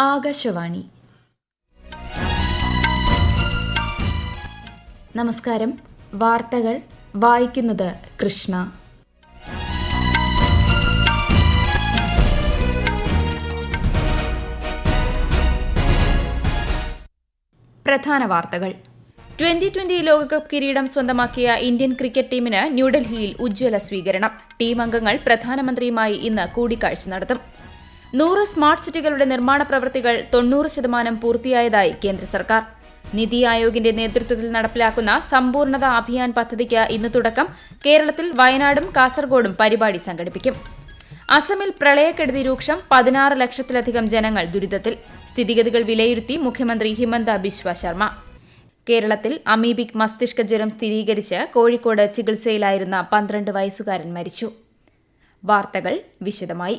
ആകാശവാണി. നമസ്കാരം. വാർത്തകൾ വായിക്കുന്നത് കൃഷ്ണ. പ്രധാന വാർത്തകൾ. 2020 ലോകകപ്പ് കിരീടം സ്വന്തമാക്കിയ ഇന്ത്യൻ ക്രിക്കറ്റ് ടീമിന് ന്യൂഡൽഹിയിൽ ഉജ്ജ്വല സ്വീകരണം. ടീം അംഗങ്ങൾ പ്രധാനമന്ത്രിയുമായി ഇന്ന് കൂടിക്കാഴ്ച നടത്തും. 100 സ്മാർട്ട് സിറ്റികളുടെ നിർമ്മാണ പ്രവൃത്തികൾ 90% പൂർത്തിയായതായി കേന്ദ്ര സർക്കാർ. നിതി ആയോഗിന്റെ നേതൃത്വത്തിൽ നടപ്പിലാക്കുന്ന സമ്പൂർണത അഭിയാൻ പദ്ധതിക്ക് ഇന്ന് തുടക്കം. കേരളത്തിൽ വയനാടും കാസർഗോഡും പരിപാടി സംഘടിപ്പിക്കും. അസമിൽ പ്രളയക്കെടുതി രൂക്ഷം. 16 ലക്ഷത്തിലധികം ജനങ്ങൾ ദുരിതത്തിൽ. സ്ഥിതിഗതികൾ വിലയിരുത്തി മുഖ്യമന്ത്രി ഹിമന്ത ബിശ്വ ശർമ്മ. കേരളത്തിൽ അമീബിക് മസ്തിഷ്ക ജ്വരം സ്ഥിരീകരിച്ച് കോഴിക്കോട് ചികിത്സയിലായിരുന്ന 12 വയസ്സുകാരൻ മരിച്ചു. വാർത്തകൾ വിശദമായി.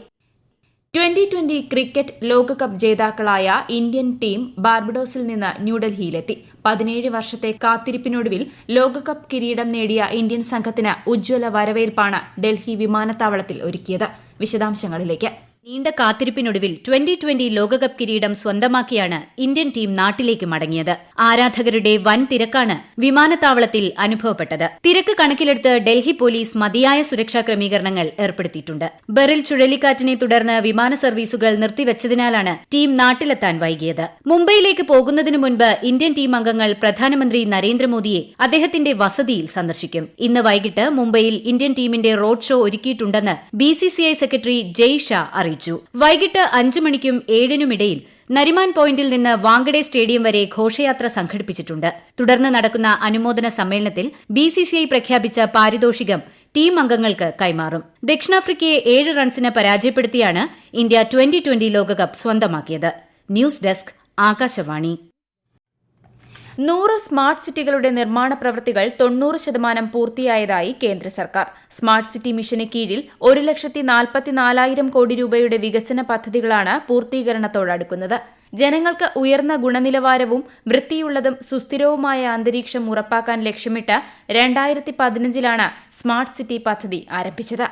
2020 ക്രിക്കറ്റ് ലോകകപ്പ് ജേതാക്കളായ ഇന്ത്യൻ ടീം ബാർബഡോസിൽ നിന്ന് ന്യൂഡൽഹിയിലെത്തി. 17 വർഷത്തെ കാത്തിരിപ്പിനൊടുവിൽ ലോകകപ്പ് കിരീടം നേടിയ ഇന്ത്യൻ സംഘത്തിന് ഉജ്ജ്വല വരവേൽപ്പാണ് ഡൽഹി വിമാനത്താവളത്തിൽ ഒരുക്കിയത്. വിശദാംശങ്ങളിലേക്ക്. നീണ്ട കാത്തിരിപ്പിനൊടുവിൽ 2020 ലോകകപ്പ് കിരീടം സ്വന്തമാക്കിയാണ് ഇന്ത്യൻ ടീം നാട്ടിലേക്ക് മടങ്ങിയത്. ആരാധകരുടെ വൻ തിരക്കാണ് വിമാനത്താവളത്തിൽ അനുഭവപ്പെട്ടത്. തിരക്ക് കണക്കിലെടുത്ത് ഡൽഹി പോലീസ് മതിയായ സുരക്ഷാ ക്രമീകരണങ്ങൾ ഏർപ്പെടുത്തിയിട്ടുണ്ട്. ബെറിൽ ചുഴലിക്കാറ്റിനെ തുടർന്ന് വിമാന സർവീസുകൾ നിർത്തിവച്ചതിനാലാണ് ടീം നാട്ടിലെത്താൻ വൈകിയത്. മുംബൈയിലേക്ക് പോകുന്നതിനു മുൻപ് ഇന്ത്യൻ ടീം അംഗങ്ങൾ പ്രധാനമന്ത്രി നരേന്ദ്രമോദിയെ അദ്ദേഹത്തിന്റെ വസതിയിൽ സന്ദർശിക്കും. ഇന്ന് വൈകിട്ട് മുംബൈയിൽ ഇന്ത്യൻ ടീമിന്റെ റോഡ് ഷോ ഒരുക്കിയിട്ടുണ്ടെന്ന് BCCI സെക്രട്ടറി ജയ് ഷാ അറിയിച്ചു. വൈകിട്ട് 5 മണിക്കും 7-നുമിടയിൽ നരിമാൻ പോയിന്റിൽ നിന്ന് വാങ്കഡെ സ്റ്റേഡിയം വരെ ഘോഷയാത്ര സംഘടിപ്പിച്ചിട്ടുണ്ട്. തുടർന്ന് നടക്കുന്ന അനുമോദന സമ്മേളനത്തിൽ BCCI പ്രഖ്യാപിച്ച പാരിതോഷികം ടീം അംഗങ്ങൾക്ക് കൈമാറും. ദക്ഷിണാഫ്രിക്കയെ 7 റൺസിന് പരാജയപ്പെടുത്തിയാണ് ഇന്ത്യ 2020 ലോകകപ്പ് സ്വന്തമാക്കിയത്. News desk, Akashvani. 100 സ്മാർട്ട് സിറ്റികളുടെ നിർമ്മാണ പ്രവൃത്തികൾ 90% പൂർത്തിയായതായി കേന്ദ്ര സർക്കാർ. സ്മാർട്ട് സിറ്റി മിഷന് കീഴിൽ 1,44,000 കോടി രൂപയുടെ വികസന പദ്ധതികളാണ് പൂർത്തീകരണത്തോടടുക്കുന്നത്. ജനങ്ങൾക്ക് ഉയർന്ന ഗുണനിലവാരവും വൃത്തിയുള്ളതും സുസ്ഥിരവുമായ അന്തരീക്ഷം ഉറപ്പാക്കാൻ ലക്ഷ്യമിട്ട് 2015-ലാണ് സ്മാർട്ട് സിറ്റി പദ്ധതി ആരംഭിച്ചത്.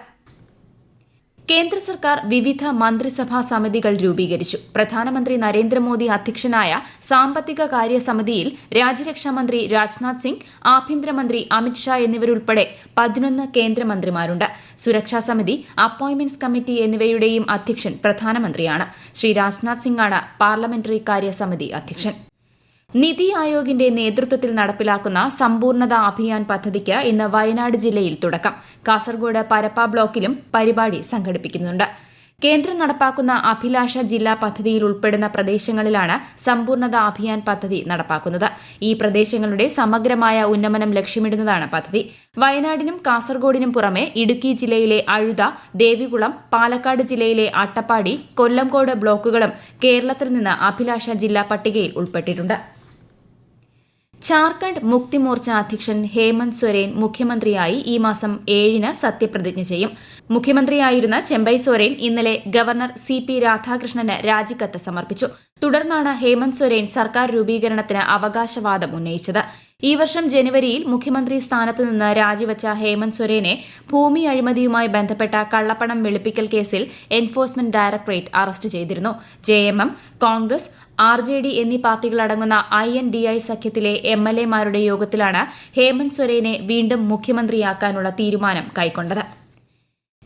കേന്ദ്ര സർക്കാർ വിവിധ മന്ത്രിസഭാ സമിതികൾ രൂപീകരിച്ചു. പ്രധാനമന്ത്രി നരേന്ദ്രമോദി അധ്യക്ഷനായ സാമ്പത്തിക കാര്യ സമിതിയിൽ രാജ്യരക്ഷാമന്ത്രി രാജ്നാഥ് സിംഗ്, ആഭ്യന്തരമന്ത്രി അമിത്ഷാ എന്നിവരുൾപ്പെടെ 11 കേന്ദ്രമന്ത്രിമാരുണ്ട്. സുരക്ഷാ സമിതി, അപ്പോയിന്റ്മെന്റ്സ് കമ്മിറ്റി എന്നിവയുടെയും അധ്യക്ഷൻ പ്രധാനമന്ത്രിയാണ്. ശ്രീ രാജ്നാഥ് സിംഗാണ് പാർലമെന്ററി കാര്യ സമിതി അധ്യക്ഷൻ. നിതി ആയോഗിന്റെ നേതൃത്വത്തിൽ നടപ്പിലാക്കുന്ന സമ്പൂർണത അഭിയാൻ പദ്ധതിക്ക് ഇന്ന് വയനാട് ജില്ലയിൽ തുടക്കം. കാസർഗോഡ് പരപ്പ ബ്ലോക്കിലും പരിപാടി സംഘടിപ്പിക്കുന്നുണ്ട്. കേന്ദ്രം നടപ്പാക്കുന്ന അഭിലാഷ ജില്ലാ പദ്ധതിയിൽ ഉൾപ്പെടുന്ന പ്രദേശങ്ങളിലാണ് സമ്പൂർണത അഭിയാൻ പദ്ധതി നടപ്പാക്കുന്നത്. ഈ പ്രദേശങ്ങളുടെ സമഗ്രമായ ഉന്നമനം ലക്ഷ്യമിടുന്നതാണ് പദ്ധതി. വയനാടിനും കാസർഗോഡിനും പുറമെ ഇടുക്കി ജില്ലയിലെ അഴുത, ദേവികുളം, പാലക്കാട് ജില്ലയിലെ അട്ടപ്പാടി, കൊല്ലംകോട് ബ്ലോക്കുകളും കേരളത്തിൽ നിന്ന് അഭിലാഷ ജില്ലാ പട്ടികയിൽ ഉൾപ്പെട്ടിട്ടുണ്ട്. ഝാർഖണ്ഡ് മുക്തി മോർച്ച അധ്യക്ഷൻ ഹേമന്ത് സൊരേൻ മുഖ്യമന്ത്രിയായി ഈ മാസം 7-ന് സത്യപ്രതിജ്ഞ ചെയ്യും. മുഖ്യമന്ത്രിയായിരുന്ന ചെമ്പൈ സൊരേൻ ഇന്നലെ ഗവർണർ CP രാധാകൃഷ്ണന് രാജിക്കത്ത് സമർപ്പിച്ചു. തുടർന്നാണ് ഹേമന്ത് സൊരേൻ സർക്കാർ രൂപീകരണത്തിന് അവകാശവാദം ഉന്നയിച്ചത്. ഈ വർഷം ജനുവരിയിൽ മുഖ്യമന്ത്രി സ്ഥാനത്ത് നിന്ന് രാജിവച്ച ഹേമന്ത് സൊരേനെ ഭൂമി അഴിമതിയുമായി ബന്ധപ്പെട്ട കള്ളപ്പണം വെളുപ്പിക്കൽ കേസിൽ എൻഫോഴ്സ്മെന്റ് ഡയറക്ടറേറ്റ് അറസ്റ്റ് ചെയ്തിരുന്നു. JMM, കോൺഗ്രസ്, RJD എന്നീ പാർട്ടികളടങ്ങുന്ന INDI സഖ്യത്തിലെ MLA-മാരുടെ യോഗത്തിലാണ് ഹേമന്ത് സൊരേനെ വീണ്ടും മുഖ്യമന്ത്രിയാക്കാനുള്ള തീരുമാനം കൈക്കൊണ്ടത്.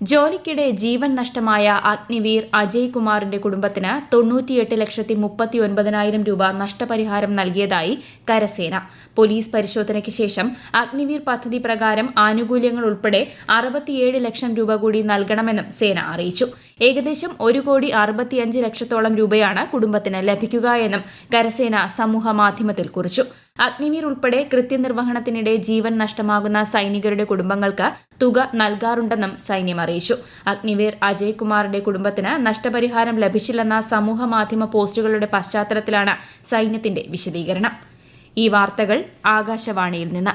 ജോലിക്കിടെ ജീവൻ നഷ്ടമായ അഗ്നിവീർ അജയ് കുമാറിന്റെ കുടുംബത്തിന് 98,39,000 രൂപ നഷ്ടപരിഹാരം നൽകിയതായി കരസേന. പോലീസ് പരിശോധനയ്ക്ക് ശേഷം അഗ്നിവീർ പദ്ധതി പ്രകാരം ആനുകൂല്യങ്ങൾ ഉൾപ്പെടെ 67 ലക്ഷം രൂപ കൂടി നൽകണമെന്നും സേന അറിയിച്ചു. ഏകദേശം 1,65,00,000 രൂപയാണ് കുടുംബത്തിന് ലഭിക്കുക എന്നും കരസേന സമൂഹ മാധ്യമത്തിൽ കുറിച്ചു. അഗ്നിവീർ ഉൾപ്പെടെ കൃത്യനിർവഹണത്തിനിടെ ജീവൻ നഷ്ടമാകുന്ന സൈനികരുടെ കുടുംബങ്ങൾക്ക് തുക നൽകാറുണ്ടെന്നും സൈന്യം അറിയിച്ചു. അഗ്നിവീർ അജയ് കുമാറിന്റെ കുടുംബത്തിന് നഷ്ടപരിഹാരം ലഭിച്ചില്ലെന്ന സമൂഹ മാധ്യമ പോസ്റ്റുകളുടെ പശ്ചാത്തലത്തിലാണ് സൈന്യത്തിന്റെ വിശദീകരണം. ഈ വാർത്തകൾ ആകാശവാണിയിൽ നിന്ന്.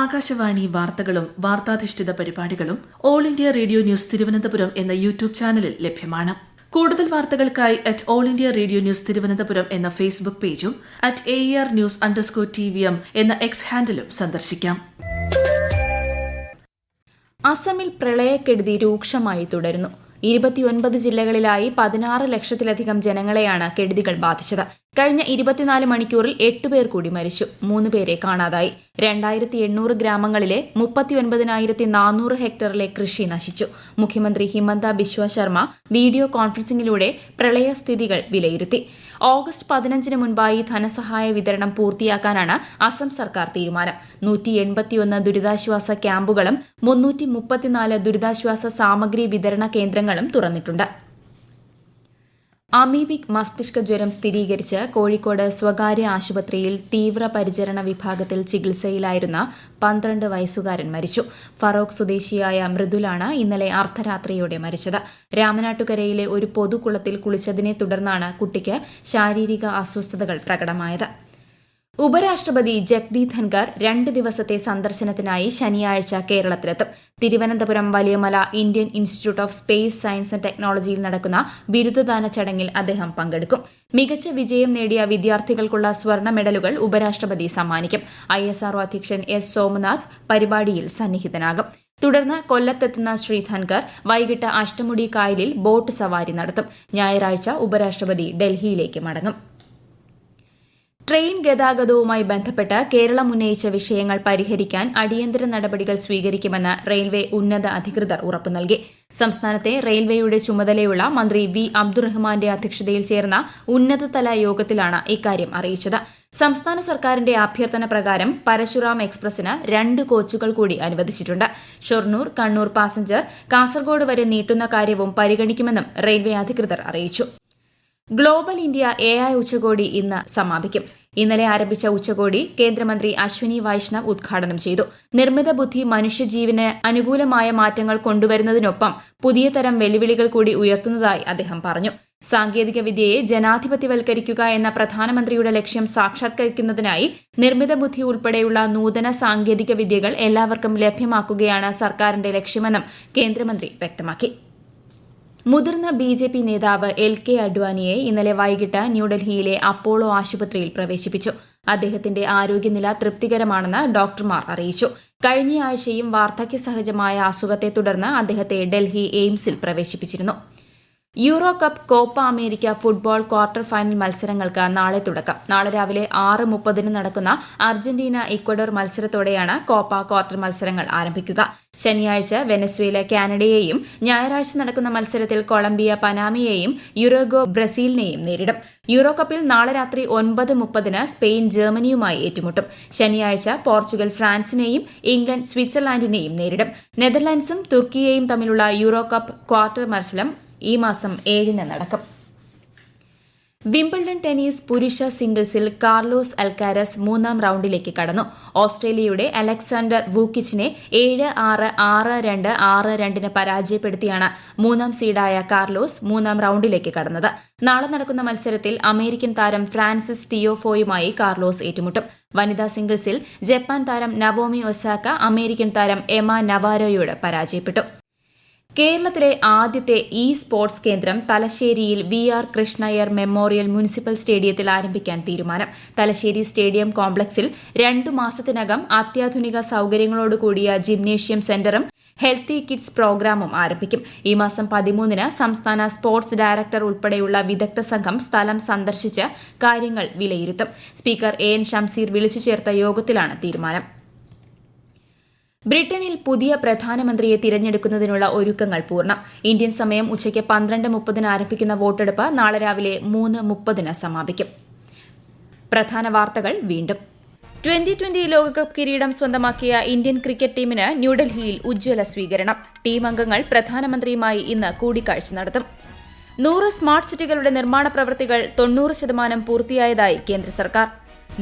ആകാശവാണി വാർത്തകളും വാർത്താധിഷ്ഠിത പരിപാടികളും all India radio news Thiruvananthapuram എന്ന യൂട്യൂബ് ചാനലിൽ ലഭ്യമാണ്. കൂടുതൽ വാർത്തകൾക്കായി @all India radio news Thiruvananthapuram എന്ന ഫേസ്ബുക്ക് പേജും @AER_News_TVM എന്ന എക്സ് ഹാൻഡിലും സന്ദർശിക്കാം. അസമിൽ പ്രളയക്കെടുതി രൂക്ഷമായി തുടരുന്നു. 29 ജില്ലകളിലായി 16 ലക്ഷത്തിലധികം ജനങ്ങളെയാണ് കെടുതികൾ ബാധിച്ചത്. കഴിഞ്ഞ 24 മണിക്കൂറിൽ 8 പേർ കൂടി മരിച്ചു, 3 പേരെ കാണാതായി. 2800 ഗ്രാമങ്ങളിലെ 39,400 ഹെക്ടറിലെ കൃഷി നശിച്ചു. മുഖ്യമന്ത്രി ഹിമന്ത ബിശ്വ ശർമ്മ വീഡിയോ കോൺഫറൻസിംഗിലൂടെ പ്രളയസ്ഥിതികൾ വിലയിരുത്തി. ഓഗസ്റ്റ് 15 മുൻപായി ധനസഹായ വിതരണം പൂർത്തിയാക്കാനാണ് അസം സർക്കാർ തീരുമാനം. 181 ദുരിതാശ്വാസ ക്യാമ്പുകളും 334 ദുരിതാശ്വാസ സാമഗ്രി വിതരണ കേന്ദ്രങ്ങളും തുറന്നിട്ടുണ്ട്. അമീബിക് മസ്തിഷ്ക ജ്വരം സ്ഥിരീകരിച്ച് കോഴിക്കോട് സ്വകാര്യ ആശുപത്രിയിൽ തീവ്രപരിചരണ വിഭാഗത്തിൽ ചികിത്സയിലായിരുന്ന 12 വയസ്സുകാരൻ മരിച്ചു. ഫറോക്ക് സ്വദേശിയായ മൃദുലാണ് ഇന്നലെ അർദ്ധരാത്രിയോടെ മരിച്ചത്. രാമനാട്ടുകരയിലെ ഒരു പൊതുകുളത്തിൽ കുളിച്ചതിനെ തുടർന്നാണ് കുട്ടിക്ക് ശാരീരിക അസ്വസ്ഥതകൾ പ്രകടമായത്. ഉപരാഷ്ട്രപതി ജഗ്ദീപ് ധൻഖർ 2 ദിവസത്തെ സന്ദർശനത്തിനായി ശനിയാഴ്ച കേരളത്തിലെത്തും. Thiruvananthapuram Valiyamala Indian institute of space science and ടെക്നോളജിയിൽ നടക്കുന്ന ബിരുദദാന ചടങ്ങിൽ അദ്ദേഹം പങ്കെടുക്കും. മികച്ച വിജയം നേടിയ വിദ്യാർത്ഥികൾക്കുള്ള സ്വർണ്ണ മെഡലുകൾ ഉപരാഷ്ട്രപതി സമ്മാനിക്കും. ISRO അധ്യക്ഷൻ S. സോമനാഥ് പരിപാടിയിൽ സന്നിഹിതനാകും. തുടർന്ന് കൊല്ലത്തെത്തുന്ന ശ്രീ ധൻഖർ വൈകിട്ട് അഷ്ടമുടി കായലിൽ ബോട്ട് സവാരി നടത്തും. ഞായറാഴ്ച ഉപരാഷ്ട്രപതി ഡൽഹിയിലേക്ക് മടങ്ങും. ട്രെയിൻ ഗതാഗതവുമായി ബന്ധപ്പെട്ട് കേരളം ഉന്നയിച്ച വിഷയങ്ങൾ പരിഹരിക്കാൻ അടിയന്തര നടപടികൾ സ്വീകരിക്കുമെന്ന് റെയിൽവേ ഉന്നത അധികൃതർ ഉറപ്പു നൽകി. സംസ്ഥാനത്തെ റെയിൽവേയുടെ ചുമതലയുള്ള മന്ത്രി വി. അബ്ദുറഹ്മാന്റെ അധ്യക്ഷതയിൽ ചേർന്ന ഉന്നതതല യോഗത്തിലാണ് ഇക്കാര്യം അറിയിച്ചത്. സംസ്ഥാന സർക്കാരിന്റെ അഭ്യർത്ഥന പ്രകാരം പരശുറാം എക്സ്പ്രസിന് 2 കോച്ചുകൾ കൂടി അനുവദിച്ചിട്ടുണ്ട്. ഷൊർണൂർ കണ്ണൂർ പാസഞ്ചർ കാസർഗോഡ് വരെ നീട്ടുന്ന കാര്യവും പരിഗണിക്കുമെന്നും റെയിൽവേ അധികൃതർ അറിയിച്ചു. ഗ്ലോബൽ ഇന്ത്യ AI ഉച്ചകോടി ഇന്ന് സമാപിക്കും. ഇന്നലെ ആരംഭിച്ച ഉച്ചകോടി കേന്ദ്രമന്ത്രി അശ്വിനി വൈഷ്ണവ് ഉദ്ഘാടനം ചെയ്തു. നിർമ്മിത ബുദ്ധി മനുഷ്യജീവന് അനുകൂലമായ മാറ്റങ്ങൾ കൊണ്ടുവരുന്നതിനൊപ്പം പുതിയ തരം വെല്ലുവിളികൾ കൂടി ഉയർത്തുന്നതായി അദ്ദേഹം പറഞ്ഞു. സാങ്കേതിക വിദ്യയെ ജനാധിപത്യവൽക്കരിക്കുക എന്ന പ്രധാനമന്ത്രിയുടെ ലക്ഷ്യം സാക്ഷാത്കരിക്കുന്നതിനായി നിർമ്മിത ബുദ്ധി ഉൾപ്പെടെയുള്ള നൂതന സാങ്കേതിക വിദ്യകൾ എല്ലാവർക്കും ലഭ്യമാക്കുകയാണ് സർക്കാരിന്റെ ലക്ഷ്യമെന്നും കേന്ദ്രമന്ത്രി വ്യക്തമാക്കി. മുതിർന്ന BJP നേതാവ് LK അഡ്വാനിയെ ഇന്നലെ വൈകിട്ട് ന്യൂഡൽഹിയിലെ അപ്പോളോ ആശുപത്രിയിൽ പ്രവേശിപ്പിച്ചു. അദ്ദേഹത്തിന്റെ ആരോഗ്യനില തൃപ്തികരമാണെന്ന് ഡോക്ടർമാർ അറിയിച്ചു. കഴിഞ്ഞയാഴ്ചയും വാർദ്ധക്യസഹജമായ അസുഖത്തെ തുടർന്ന് അദ്ദേഹത്തെ ഡൽഹി എയിംസിൽ പ്രവേശിപ്പിച്ചിരുന്നു. Euro cup copa America football quarter final മത്സരങ്ങൾക്ക് നാളെ തുടക്കം. നാളെ രാവിലെ 6:30 നടക്കുന്ന അർജന്റീന ഇക്വഡോർ മത്സരത്തോടെയാണ് കോപ്പ ക്വാർട്ടർ മത്സരങ്ങൾ ആരംഭിക്കുക. ശനിയാഴ്ച വെനസ്വേല കാനഡയെയും ഞായറാഴ്ച നടക്കുന്ന മത്സരത്തിൽ കൊളംബിയ പനാമയെയും യുറുഗ്വേ ബ്രസീലിനെയും നേരിടും. യൂറോ കപ്പിൽ നാളെ രാത്രി 9:30 സ്പെയിൻ ജർമ്മനിയുമായി ഏറ്റുമുട്ടും. ശനിയാഴ്ച പോർച്ചുഗൽ ഫ്രാൻസിനെയും ഇംഗ്ലണ്ട് സ്വിറ്റ്സർലാൻഡിനെയും നേരിടും. നെതർലാൻഡ്സും തുർക്കിയെയും തമ്മിലുള്ള യൂറോ കപ്പ് ക്വാർട്ടർ മത്സരം ഈ മാസം 7 നടക്കും. വിംബിൾഡൺ ടെന്നീസ് പുരുഷ സിംഗിൾസിൽ കാർലോസ് അൽക്കാരസ് 3ാം റൌണ്ടിലേക്ക് കടന്നു. ഓസ്ട്രേലിയയുടെ അലക്സാണ്ടർ വൂക്കിച്ചിനെ 7-6, 6-2, 6-2 പരാജയപ്പെടുത്തിയാണ് 3ാം സീഡായ കാർലോസ് 3ാം റൌണ്ടിലേക്ക് കടന്നത്. നാളെ നടക്കുന്ന മത്സരത്തിൽ അമേരിക്കൻ താരം ഫ്രാൻസിസ് ടിയോഫോയുമായി കാർലോസ് ഏറ്റുമുട്ടും. വനിതാ സിംഗിൾസിൽ ജപ്പാൻ താരം നവോമി ഒസാക്ക അമേരിക്കൻ താരം എമ നവാരോയോട് പരാജയപ്പെട്ടു. കേരളത്തിലെ ആദ്യത്തെ സ്പോർട്സ് കേന്ദ്രം തലശ്ശേരിയിൽ VR കൃഷ്ണയ്യർ മെമ്മോറിയൽ മുനിസിപ്പൽ സ്റ്റേഡിയത്തിൽ ആരംഭിക്കാൻ തീരുമാനം. തലശ്ശേരി സ്റ്റേഡിയം കോംപ്ലക്സിൽ 2 മാസത്തിനകം അത്യാധുനിക സൌകര്യങ്ങളോടുകൂടിയ ജിംനേഷ്യം സെന്ററും ഹെൽത്തി കിഡ്സ് പ്രോഗ്രാമും ആരംഭിക്കും. ഈ മാസം 13 സംസ്ഥാന സ്പോർട്സ് ഡയറക്ടർ ഉൾപ്പെടെയുള്ള വിദഗ്ധ സംഘം സ്ഥലം സന്ദർശിച്ച് കാര്യങ്ങൾ വിലയിരുത്തും. സ്പീക്കർ AN ഷംസീർ വിളിച്ചു ചേർത്ത യോഗത്തിലാണ് തീരുമാനം. ബ്രിട്ടനിൽ പുതിയ പ്രധാനമന്ത്രിയെ തിരഞ്ഞെടുക്കുന്നതിനുള്ള ഒരുക്കങ്ങൾ പൂർണ്ണം. ഇന്ത്യൻ സമയം ഉച്ചയ്ക്ക് 12:30 ആരംഭിക്കുന്ന വോട്ടെടുപ്പ് നാളെ രാവിലെ 3:30 സമാപിക്കും. പ്രധാന വാർത്തകൾ വീണ്ടും. 2020 ലോകകപ്പ് കിരീടം സ്വന്തമാക്കിയ ഇന്ത്യൻ ക്രിക്കറ്റ് ടീമിന് ന്യൂഡൽഹിയിൽ ഉജ്ജ്വല സ്വീകരണം. ടീം അംഗങ്ങൾ പ്രധാനമന്ത്രിയുമായി ഇന്ന് കൂടിക്കാഴ്ച നടത്തും. 100 സ്മാർട്ട് സിറ്റികളുടെ നിർമ്മാണ പ്രവൃത്തികൾ 90% പൂർത്തിയായതായി കേന്ദ്ര സർക്കാർ.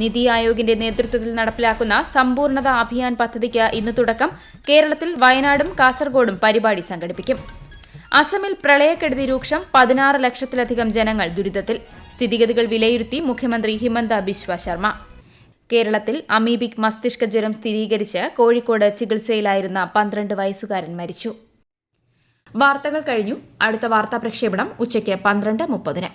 നിതി ആയോഗിന്റെ നേതൃത്വത്തിൽ നടപ്പിലാക്കുന്ന സമ്പൂർണത അഭിയാൻ പദ്ധതിക്ക് ഇന്ന് തുടക്കം. കേരളത്തിൽ വയനാടും കാസർഗോഡും പരിപാടി സംഘടിപ്പിക്കും. അസമിൽ പ്രളയക്കെടുതി രൂക്ഷം. 16 ലക്ഷത്തിലധികം ജനങ്ങൾ ദുരിതത്തിൽ. സ്ഥിതിഗതികൾ വിലയിരുത്തി മുഖ്യമന്ത്രി ഹിമന്ത ബിശ്വ ശർമ്മ. കേരളത്തിൽ അമീബിക് മസ്തിഷ്ക ജ്വരം സ്ഥിരീകരിച്ച് കോഴിക്കോട് ചികിത്സയിലായിരുന്ന 12 വയസ്സുകാരൻ മരിച്ചു. വാർത്തകൾ കഴിഞ്ഞു. അടുത്ത വാർത്താ പ്രക്ഷേപണം ഉച്ചയ്ക്ക് 12:30.